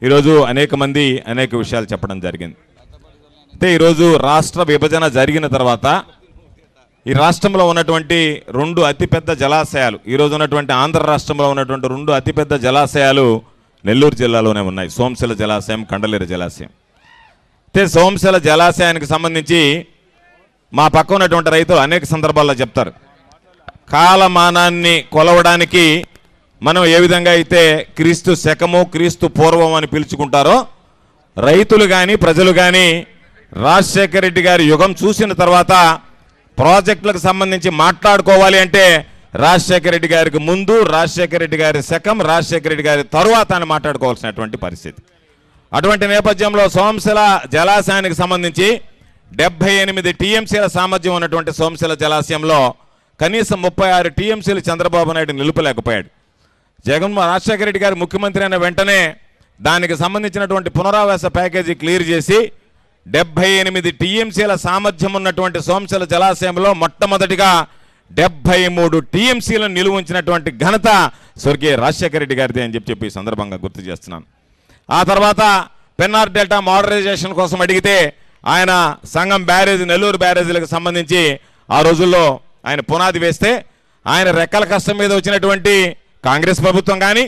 ఈరోజు అనేక మంది అనేక విషయాలు చెప్పడం జరిగింది. అయితే ఈరోజు రాష్ట్ర విభజన జరిగిన తర్వాత ఈ రాష్ట్రంలో ఉన్నటువంటి రెండు అతిపెద్ద జలాశయాలు, ఈరోజు ఉన్నటువంటి ఆంధ్ర రాష్ట్రంలో ఉన్నటువంటి రెండు అతిపెద్ద జలాశయాలు నెల్లూరు జిల్లాలోనే ఉన్నాయి. సోమశిల జలాశయం, కండలేరు జలాశయం. అయితే సోమశిల జలాశయానికి సంబంధించి మా పక్క ఉన్నటువంటి రైతులు అనేక సందర్భాల్లో చెప్తారు, కాలమానాన్ని కొలవడానికి మనం ఏ విధంగా అయితే క్రీస్తు శకము క్రీస్తు పూర్వం అని పిలుచుకుంటారో, రైతులు కానీ ప్రజలు కానీ రాజశేఖర రెడ్డి గారి యుగం చూసిన తర్వాత ప్రాజెక్టులకు సంబంధించి మాట్లాడుకోవాలి అంటే రాజశేఖర రెడ్డి గారికి ముందు, రాజశేఖర రెడ్డి గారి శకం, రాజశేఖర రెడ్డి గారి తరువాత అని మాట్లాడుకోవాల్సినటువంటి పరిస్థితి. అటువంటి నేపథ్యంలో సోమశిల జలాశయానికి సంబంధించి 78 టీఎంసీల సామర్థ్యం ఉన్నటువంటి సోమశిల జలాశయంలో కనీసం 36 టీఎంసీలు చంద్రబాబు నాయుడు నిలుపలేకపోయాడు. రాజశేఖర రెడ్డి గారు ముఖ్యమంత్రి అయిన వెంటనే దానికి సంబంధించినటువంటి పునరావాస ప్యాకేజీ క్లియర్ చేసి 78 టీఎంసీల సామర్థ్యం ఉన్నటువంటి సోమశిల జలాశయంలో మొట్టమొదటిగా 73 టీఎంసీలను నిలువ ఉంచినటువంటి ఘనత స్వర్గీయ రాజశేఖర రెడ్డి గారిది అని చెప్పి ఈ సందర్భంగా గుర్తు చేస్తున్నాను. ఆ తర్వాత పెన్నార్ డెల్టా మోడరైజేషన్ కోసం అడిగితే ఆయన సంగం బ్యారేజ్, నెల్లూరు బ్యారేజీలకు సంబంధించి ఆ రోజుల్లో ఆయన పునాది వేస్తే ఆయన రెక్కల కష్టం మీద వచ్చినటువంటి కాంగ్రెస్ ప్రభుత్వం కానీ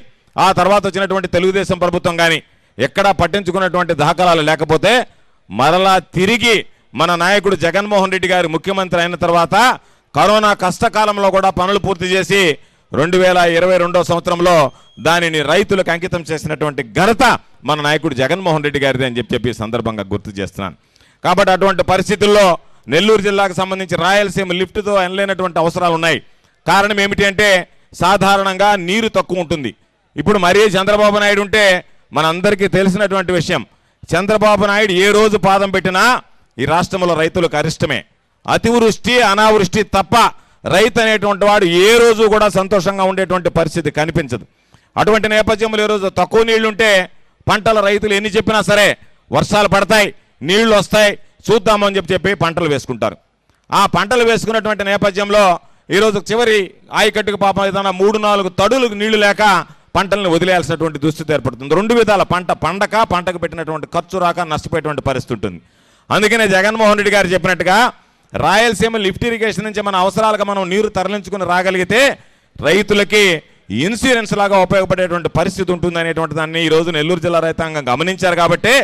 ఆ తర్వాత వచ్చినటువంటి తెలుగుదేశం ప్రభుత్వం కానీ ఎక్కడా పట్టించుకున్నటువంటి దాఖలాలు లేకపోతే మరలా తిరిగి మన నాయకుడు జగన్మోహన్ రెడ్డి గారు ముఖ్యమంత్రి అయిన తర్వాత కరోనా కష్టకాలంలో కూడా పనులు పూర్తి చేసి 2022 సంవత్సరంలో దానిని రైతులకు అంకితం చేసినటువంటి ఘనత మన నాయకుడు జగన్మోహన్ రెడ్డి గారిది అని చెప్పి సందర్భంగా గుర్తు చేస్తున్నాను. కాబట్టి అటువంటి పరిస్థితుల్లో నెల్లూరు జిల్లాకు సంబంధించి రాయలసీమ లిఫ్ట్తో ఎనలేనటువంటి అవసరాలు ఉన్నాయి. కారణం ఏమిటి అంటే సాధారణంగా నీరు తక్కువ ఉంటుంది. ఇప్పుడు మరీ చంద్రబాబు నాయుడు ఉంటే మనందరికీ తెలిసినటువంటి విషయం, చంద్రబాబు నాయుడు ఏ రోజు పాదం పెట్టినా ఈ రాష్ట్రంలో రైతులకు అరిష్టమే. అతివృష్టి అనావృష్టి తప్ప రైతు అనేటువంటి వాడు ఏ రోజు కూడా సంతోషంగా ఉండేటువంటి పరిస్థితి కనిపించదు. అటువంటి నేపథ్యంలో ఈరోజు తక్కువ నీళ్లుంటే పంటల రైతులు ఎన్ని చెప్పినా సరే వర్షాలు పడతాయి, నీళ్లు వస్తాయి, చూద్దామని చెప్పి పంటలు వేసుకుంటారు. ఆ పంటలు వేసుకున్నటువంటి నేపథ్యంలో ఈరోజు చివరి ఆయకట్టుకు పాపం ఏదైనా 3-4 తడులకు నీళ్లు లేక పంటలను వదిలేయాల్సినటువంటి దుస్థితి ఏర్పడుతుంది. రెండు విధాల పంటకు పెట్టినటువంటి ఖర్చు రాక నష్టపోయేటువంటి పరిస్థితి ఉంటుంది. అందుకనే జగన్మోహన్ రెడ్డి గారు చెప్పినట్టుగా రాయలసీమ లిఫ్ట్ ఇరిగేషన్ నుంచి మన అవసరాలకు మనం నీరు తరలించుకుని రాగలిగితే రైతులకి ఇన్సూరెన్స్ లాగా ఉపయోగపడేటువంటి పరిస్థితి ఉంటుంది అనేటువంటి దాన్ని ఈరోజు నెల్లూరు జిల్లా రైతాంగం గమనించారు కాబట్టి,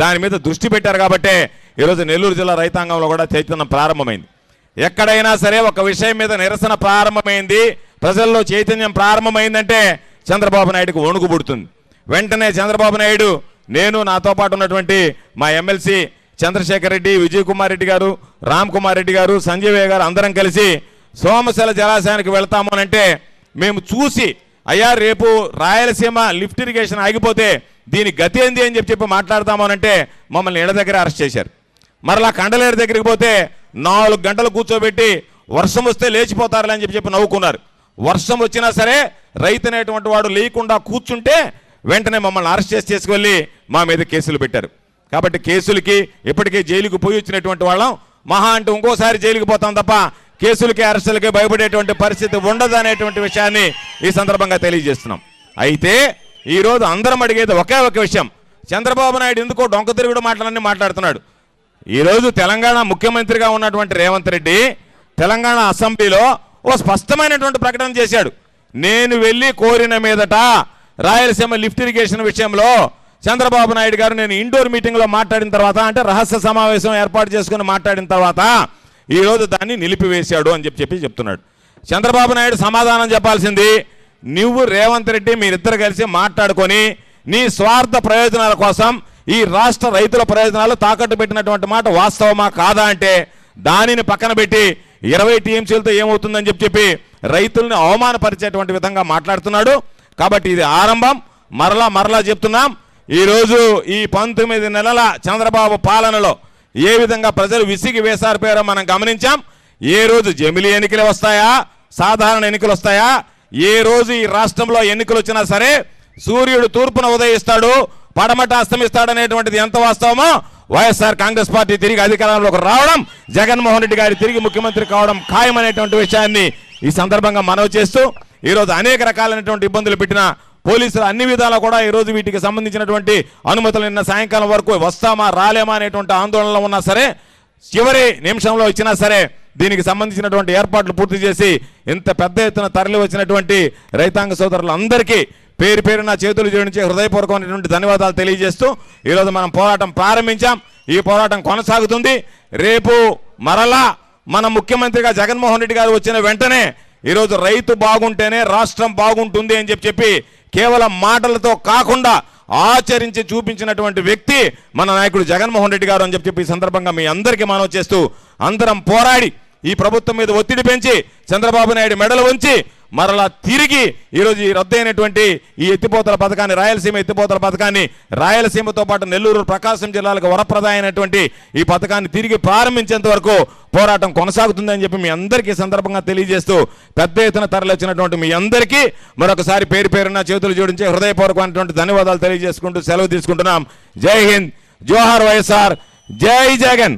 దాని మీద దృష్టి పెట్టారు కాబట్టి ఈరోజు నెల్లూరు జిల్లా రైతాంగంలో కూడా చైతన్యం ప్రారంభమైంది. ఎక్కడైనా సరే ఒక విషయం మీద నిరసన ప్రారంభమైంది, ప్రజల్లో చైతన్యం ప్రారంభమైందంటే చంద్రబాబు నాయుడుకు వణుకు పుడుతుంది. వెంటనే చంద్రబాబు నాయుడు, నేను నాతో పాటు ఉన్నటువంటి మా ఎమ్మెల్సీ చంద్రశేఖర్ రెడ్డి, విజయ్ కుమార్ రెడ్డి గారు, రామ్ కుమార్ రెడ్డి గారు, సంజయ్ గారు అందరం కలిసి సోమశిల జలాశయానికి వెళ్తాము అంటే మేము చూసి, అయ్యా రేపు రాయలసీమ లిఫ్ట్ ఇరిగేషన్ ఆగిపోతే దీని గతి ఏంది అని చెప్పి మాట్లాడతాము అంటే మమ్మల్ని ఇళ్ల దగ్గర అరెస్ట్ చేశారు. మరలా కండలేరు దగ్గరికి పోతే 4 గంటలు కూర్చోబెట్టి వర్షం వస్తే లేచిపోతారులే అని చెప్పి నవ్వుకున్నారు. వర్షం వచ్చినా సరే రైతు అనేటువంటి వాడు లేకుండా కూర్చుంటే వెంటనే మమ్మల్ని అరెస్ట్ చేసుకెళ్ళి మా మీద కేసులు పెట్టారు. కాబట్టి కేసులకి ఇప్పటికే జైలుకు పోయి వచ్చినటువంటి వాళ్ళం, మహా అంటే ఇంకోసారి జైలుకి పోతాం తప్ప కేసులకి అరెస్టులకి భయపడేటువంటి పరిస్థితి ఉండదు అనేటువంటి విషయాన్ని ఈ సందర్భంగా తెలియజేస్తున్నాం. అయితే ఈరోజు అందరం అడిగేది ఒకే ఒక విషయం, చంద్రబాబు నాయుడు ఎందుకో డొంక తిరుగుడు మాటలన్నీ మాట్లాడుతున్నాడు. ఈరోజు తెలంగాణ ముఖ్యమంత్రిగా ఉన్నటువంటి రేవంత్ రెడ్డి తెలంగాణ అసెంబ్లీలో ఓ స్పష్టమైనటువంటి ప్రకటన చేశాడు. నేను వెళ్ళి కోరిన మీదట రాయలసీమ లిఫ్ట్ ఇరిగేషన్ విషయంలో చంద్రబాబు నాయుడు గారు నేను ఇండోర్ మీటింగ్లో మాట్లాడిన తర్వాత, అంటే రహస్య సమావేశం ఏర్పాటు చేసుకుని మాట్లాడిన తర్వాత ఈరోజు దాన్ని నిలిపివేశాడు అని చెప్తున్నాడు. చంద్రబాబు నాయుడు సమాధానం చెప్పాల్సింది, నువ్వు రేవంత్ రెడ్డి మీరిద్దరు కలిసి మాట్లాడుకొని నీ స్వార్థ ప్రయోజనాల కోసం ఈ రాష్ట్ర రైతుల ప్రయోజనాలు తాకట్టు పెట్టినటువంటి మాట వాస్తవమా కాదా అంటే దానిని పక్కన పెట్టి 20 టీఎంసీలతో ఏమవుతుందని చెప్పి రైతుల్ని అవమానపరిచేటువంటి విధంగా మాట్లాడుతున్నాడు. కాబట్టి ఇది ఆరంభం. మరలా చెప్తున్నాం, ఈరోజు ఈ 19 నెలల చంద్రబాబు పాలనలో ఏ విధంగా ప్రజలు విసిగి వేసారిపోయారో మనం గమనించాం. ఏ రోజు జమిలీ ఎన్నికలు వస్తాయా, సాధారణ ఎన్నికలు వస్తాయా, ఏ రోజు ఈ రాష్ట్రంలో ఎన్నికలు వచ్చినా సరే సూర్యుడు తూర్పున ఉదయిస్తాడు, పడమట అస్తమిస్తాడనేటువంటిది ఎంత వాస్తవమో వైఎస్ఆర్ కాంగ్రెస్ పార్టీ తిరిగి అధికారంలోకి రావడం, జగన్మోహన్ రెడ్డి గారి తిరిగి ముఖ్యమంత్రి కావడం ఖాయమనేటువంటి విషయాన్ని ఈ సందర్భంగా మనవి చేస్తూ, ఈరోజు అనేక రకాలైనటువంటి ఇబ్బందులు పెట్టిన పోలీసులు అన్ని విధాలా కూడా ఈరోజు వీటికి సంబంధించినటువంటి అనుమతులు నిన్న సాయంకాలం వరకు వస్తామా రాలేమా అనేటువంటి ఆందోళనలో ఉన్నా సరే చివరి నిమిషంలో ఇచ్చినా సరే దీనికి సంబంధించినటువంటి ఏర్పాట్లు పూర్తి చేసి ఇంత పెద్ద ఎత్తున తరలి వచ్చినటువంటి రైతాంగ సోదరులందరికీ పేరు పేరున చేతులు జోడించి హృదయపూర్వకమైనటువంటి ధన్యవాదాలు తెలియజేస్తూ ఈరోజు మనం పోరాటం ప్రారంభించాం. ఈ పోరాటం కొనసాగుతుంది. రేపు మరలా మన ముఖ్యమంత్రిగా జగన్మోహన్ రెడ్డి గారు వచ్చిన వెంటనే ఈరోజు రైతు బాగుంటేనే రాష్ట్రం బాగుంటుంది అని చెప్పి కేవలం మాటలతో కాకుండా ఆచరించి చూపించినటువంటి వ్యక్తి మన నాయకుడు జగన్మోహన్ రెడ్డి గారు అని చెప్పి ఈ సందర్భంగా మీ అందరికీ మనవి చేస్తూ అందరం పోరాడి ఈ ప్రభుత్వం మీద ఒత్తిడి పెంచి చంద్రబాబు నాయుడు మెడలు ఉంచి మరలా తిరిగి ఈరోజు ఈ రద్దయినటువంటి ఈ ఎత్తిపోతల పథకాన్ని రాయలసీమ ఎత్తిపోతల పథకాన్ని రాయలసీమతో పాటు నెల్లూరు ప్రకాశం జిల్లాలకు వరప్రదాయమైనటువంటి ఈ పథకాన్ని తిరిగి ప్రారంభించేంత వరకు పోరాటం కొనసాగుతుందని చెప్పి మీ అందరికీ సందర్భంగా తెలియజేస్తూ పెద్ద ఎత్తున తరలిచ్చినటువంటి మీ అందరికీ మరొకసారి పేరు పేరున చేతులు జోడించి హృదయపూర్వకమైనటువంటి ధన్యవాదాలు తెలియజేసుకుంటూ సెలవు తీసుకుంటున్నాం. జై హింద్, జోహార్ వైఎస్ఆర్, జై జగన్.